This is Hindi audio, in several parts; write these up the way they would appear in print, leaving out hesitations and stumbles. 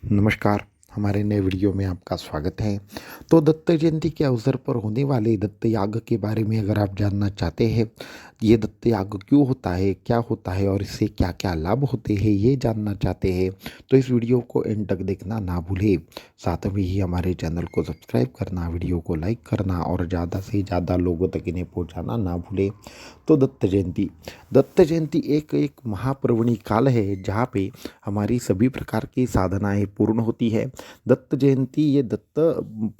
नमस्कार, हमारे नए वीडियो में आपका स्वागत है। तो दत्त जयंती के अवसर पर होने वाले दत्त याग के बारे में अगर आप जानना चाहते हैं, ये दत्त याग क्यों होता है, क्या होता है और इससे क्या-क्या लाभ होते हैं, ये जानना चाहते हैं, तो इस वीडियो को एंड तक देखना ना भूलें। साथ में ही हमारे चैनल को सब्सक्राइब करना, वीडियो को लाइक करना और ज़्यादा से ज़्यादा लोगों तक इन्हें पहुँचाना ना भूलें। तो दत्त जयंती एक एक महापर्वणि काल है, जहाँ पे हमारी सभी प्रकार की साधनाएँ पूर्ण होती है। दत्त जयंती ये दत्त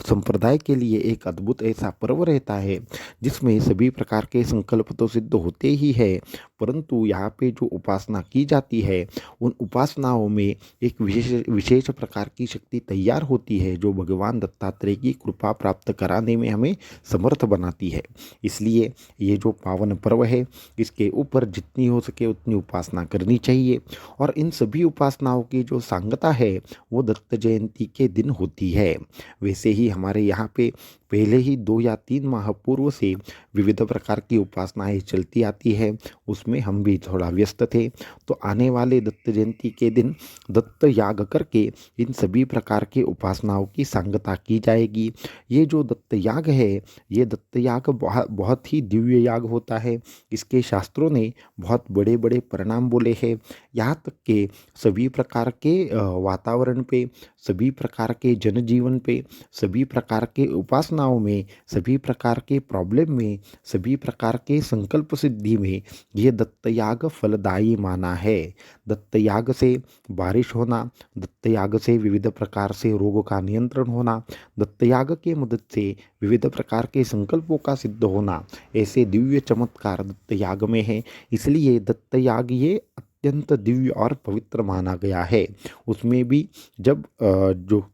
संप्रदाय के लिए एक अद्भुत ऐसा पर्व रहता है, जिसमें सभी प्रकार के संकल्प तो सिद्ध होते ही है, परंतु यहाँ पे जो उपासना की जाती है, उन उपासनाओं में एक विशेष विशेष प्रकार की शक्ति तैयार होती है, जो भगवान दत्तात्रेय की कृपा प्राप्त कराने में हमें समर्थ बनाती है। इसलिए ये जो पावन पर्व है, इसके ऊपर जितनी हो सके उतनी उपासना करनी चाहिए और इन सभी उपासनाओं की जो सांगता है, वो दत्त जयंती के दिन होती है। वैसे ही हमारे यहाँ पे पहले ही 2 या 3 माह पूर्व से विविध प्रकार की उपासनाएँ चलती आती है, उसमें हम भी थोड़ा व्यस्त थे। तो आने वाले दत्त जयंती के दिन दत्त याग करके इन सभी प्रकार के उपासनाओं की सांगता की जाएगी। ये जो दत्त याग है, ये दत्त याग बहुत ही दिव्य याग होता है। इसके शास्त्रों ने बहुत बड़े-बड़े परिणाम बोले हैं। यहाँ तक के सभी प्रकार के वातावरण पे, सभी प्रकार के जनजीवन पे, सभी प्रकार के उपासनाओं में, सभी प्रकार के प्रॉब्लम में, सभी प्रकार के संकल्प सिद्धि में ये दत्तयाग फलदायी माना है। दत्तयाग से बारिश होना, दत्तयाग से विविध प्रकार से रोगों का नियंत्रण होना, दत्तयाग के मदद से विविध प्रकार के संकल्पों का सिद्ध होना, ऐसे दिव्य चमत्कार दत्तयाग में है। इसलिए दत्तयाग ये अत्यंत दिव्य और पवित्र माना गया है। उसमें भी जब जो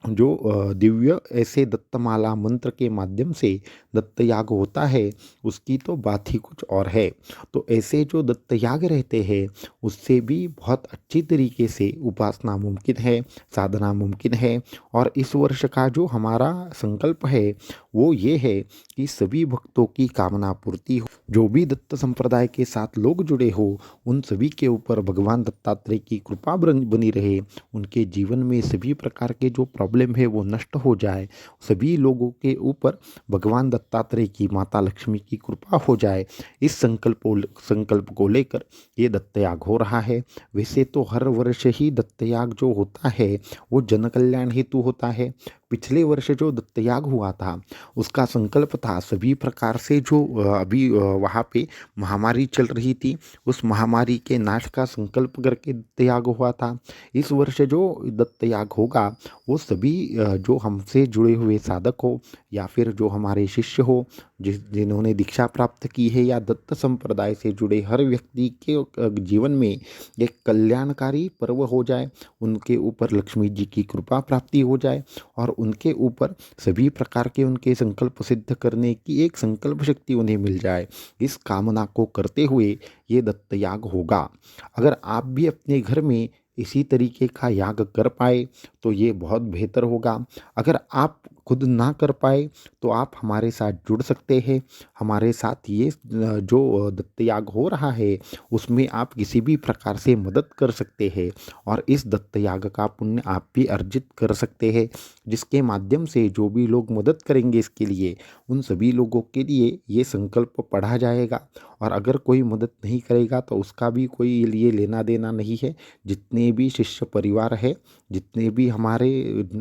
जो दिव्य ऐसे दत्तमाला मंत्र के माध्यम से दत्तयाग होता है, उसकी तो बात ही कुछ और है। तो ऐसे जो दत्तयाग रहते हैं, उससे भी बहुत अच्छी तरीके से उपासना मुमकिन है, साधना मुमकिन है और इस वर्ष का जो हमारा संकल्प है, वो ये है कि सभी भक्तों की कामना पूर्ति हो। जो भी दत्त संप्रदाय के साथ लोग जुड़े हो, उन सभी के ऊपर भगवान दत्तात्रेय की कृपा बनी रहे, उनके जीवन में सभी प्रकार के जो प्रॉब्लम है वो नष्ट हो जाए, सभी लोगों के ऊपर भगवान दत्तात्रेय की माता लक्ष्मी की कृपा हो जाए, इस संकल्प को लेकर ये दत्तयाग हो रहा है। वैसे तो हर वर्ष ही दत्तयाग जो होता है, वो जन कल्याण हेतु होता है। पिछले वर्ष जो दत्तयाग हुआ था, उसका संकल्प था सभी प्रकार से जो अभी वहाँ पे महामारी चल रही थी, उस महामारी के नाश का संकल्प करके दत्तयाग हुआ था। इस वर्ष जो दत्तयाग होगा, वो सभी जो हमसे जुड़े हुए साधक हो या फिर जो हमारे शिष्य हो, जिन्होंने दीक्षा प्राप्त की है या दत्त संप्रदाय से जुड़े हर व्यक्ति के जीवन में एक कल्याणकारी पर्व हो जाए, उनके ऊपर लक्ष्मी जी की कृपा प्राप्ति हो जाए और उनके ऊपर सभी प्रकार के उनके संकल्प सिद्ध करने की एक संकल्प शक्ति उन्हें मिल जाए। इस कामना को करते हुए ये दत्तयाग होगा। अगर आप भी अपने घर में इसी तरीके का याग कर पाए तो ये बहुत बेहतर होगा। अगर आप खुद ना कर पाए तो आप हमारे साथ जुड़ सकते हैं। हमारे साथ ये जो दत्तयाग हो रहा है, उसमें आप किसी भी प्रकार से मदद कर सकते हैं और इस दत्तयाग का पुण्य आप भी अर्जित कर सकते हैं, जिसके माध्यम से जो भी लोग मदद करेंगे इसके लिए, उन सभी लोगों के लिए ये संकल्प पढ़ा जाएगा और अगर कोई मदद नहीं करेगा तो उसका भी कोई लिए लेना देना नहीं है। जितने भी शिष्य परिवार है, जितने भी हमारे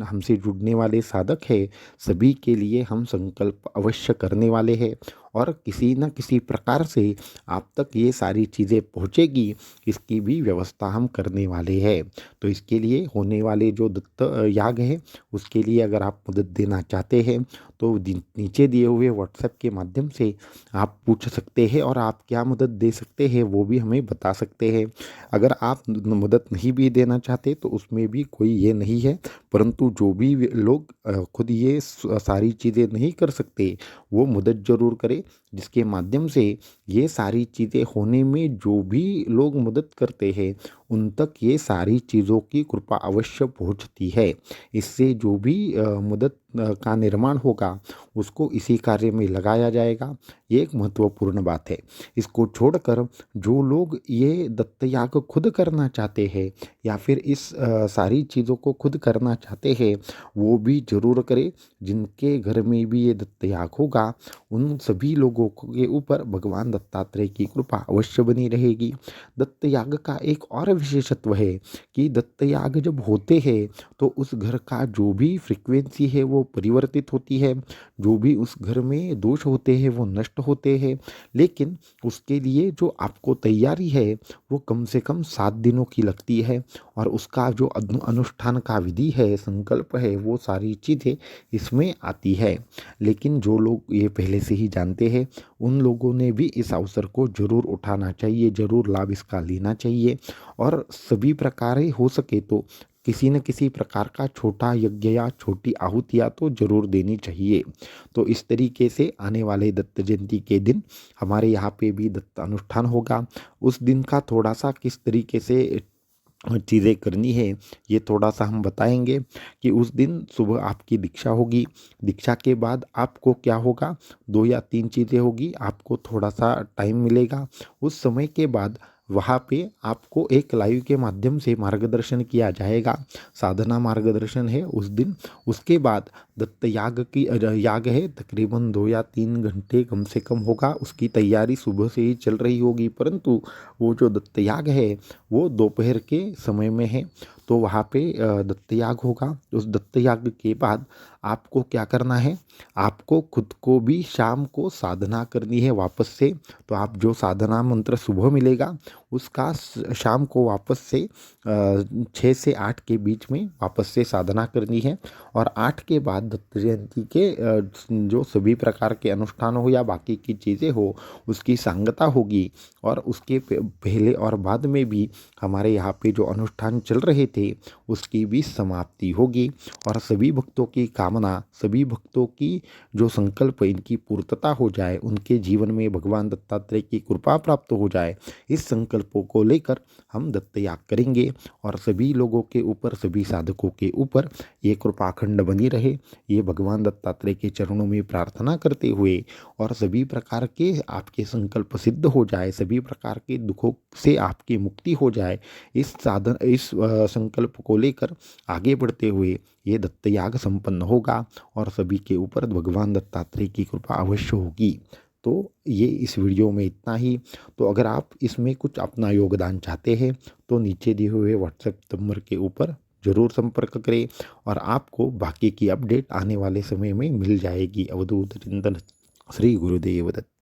हमसे जुड़ने वाले साधक हैं, सभी के लिए हम संकल्प अवश्य करने वाले हैं और किसी न किसी प्रकार से आप तक ये सारी चीज़ें पहुँचेगी, इसकी भी व्यवस्था हम करने वाले हैं। तो इसके लिए होने वाले जो दत्त याग है, उसके लिए अगर आप मदद देना चाहते हैं तो नीचे दिए हुए व्हाट्सएप के माध्यम से आप पूछ सकते हैं और आप क्या मदद दे सकते हैं वो भी हमें बता सकते हैं। अगर आप मदद नहीं भी देना चाहते तो उसमें भी कोई ये नहीं है, परंतु जो भी लोग खुद ये सारी चीज़ें नहीं कर सकते, वो मदद ज़रूर करें, जिसके माध्यम से ये सारी चीज़ें होने में जो भी लोग मदद करते हैं, उन तक ये सारी चीज़ों की कृपा अवश्य पहुंचती है। इससे जो भी मदद का निर्माण होगा, उसको इसी कार्य में लगाया जाएगा। ये एक महत्वपूर्ण बात है। इसको छोड़कर जो लोग ये दत्तयाग खुद करना चाहते हैं या फिर इस सारी चीज़ों को खुद करना चाहते हैं वो भी ज़रूर करें। जिनके घर में भी ये दत्त याग होगा उन सभी लोगों के ऊपर भगवान दत्तात्रेय की कृपा अवश्य बनी रहेगी। दत्त याग का एक और विशेषत्व है कि दत्त याग जब होते हैं तो उस घर का जो भी फ्रीक्वेंसी है वो परिवर्तित होती है, जो भी उस घर में दोष होते हैं वो नष्ट होते हैं। लेकिन उसके लिए जो आपको तैयारी है वो कम से कम 7 दिनों की लगती है और उसका जो अनुष्ठान का विधि है, संकल्प है, वो सारी चीज़ें इसमें आती है। लेकिन जो लोग ये पहले से ही जानते हैं उन लोगों ने भी इस अवसर को ज़रूर उठाना चाहिए, ज़रूर लाभ इसका लेना चाहिए और सभी प्रकार हो सके तो किसी न किसी प्रकार का छोटा यज्ञ या छोटी आहुतियाँ तो ज़रूर देनी चाहिए। तो इस तरीके से आने वाले दत्त जयंती के दिन हमारे यहाँ पे भी दत्त अनुष्ठान होगा। उस दिन का थोड़ा-सा किस तरीके से चीज़ें करनी है ये थोड़ा-सा हम बताएँगे कि उस दिन सुबह आपकी दीक्षा होगी। दीक्षा के बाद आपको क्या होगा, 2 या 3 चीज़ें होगी, आपको थोड़ा-सा टाइम मिलेगा। उस समय के बाद वहाँ पे आपको एक लाइव के माध्यम से मार्गदर्शन किया जाएगा, साधना मार्गदर्शन है उस दिन। उसके बाद दत्त याग है, तकरीबन 2 या 3 घंटे कम से कम होगा, उसकी तैयारी सुबह से ही चल रही होगी। परंतु वो जो दत्त याग है वो दोपहर के समय में है। तो वहाँ पे दत्त याग होगा। उस दत्त याग के बाद आपको क्या करना है, आपको खुद को भी शाम को साधना करनी है वापस से। तो आप जो साधना मंत्र सुबह मिलेगा उसका शाम को वापस से 6 से 8 के बीच में वापस से साधना करनी है। और 8 के बाद दत्त जयंती के जो सभी प्रकार के अनुष्ठान हो या बाकी की चीज़ें हो उसकी सांगता होगी। और उसके पहले और बाद में भी हमारे यहाँ पे जो अनुष्ठान चल रहे थे उसकी भी समाप्ति होगी और सभी भक्तों की कामना, सभी भक्तों की जो संकल्प इनकी पूर्तता हो जाए, उनके जीवन में भगवान दत्तात्रेय की कृपा प्राप्त हो जाए, इस संकल्पों को लेकर हम दत्त याग करेंगे। और सभी लोगों के ऊपर, सभी साधकों के ऊपर ये कृपा अखंड बनी रहे, ये भगवान दत्तात्रेय के चरणों में प्रार्थना करते हुए और सभी प्रकार के आपके संकल्प सिद्ध हो जाए, सभी प्रकार के दुखों से आपकी मुक्ति हो जाए, इस संकल्प को लेकर आगे बढ़ते हुए ये दत्त याग संपन्न होगा और सभी के ऊपर भगवान दत्तात्रेय की कृपा अवश्य होगी। तो ये इस वीडियो में इतना ही। तो अगर आप इसमें कुछ अपना योगदान चाहते हैं तो नीचे दिए हुए व्हाट्सएप नंबर के ऊपर ज़रूर संपर्क करें और आपको बाकी की अपडेट आने वाले समय में मिल जाएगी। अवधूत चिंतन। श्री गुरुदेव दत्त।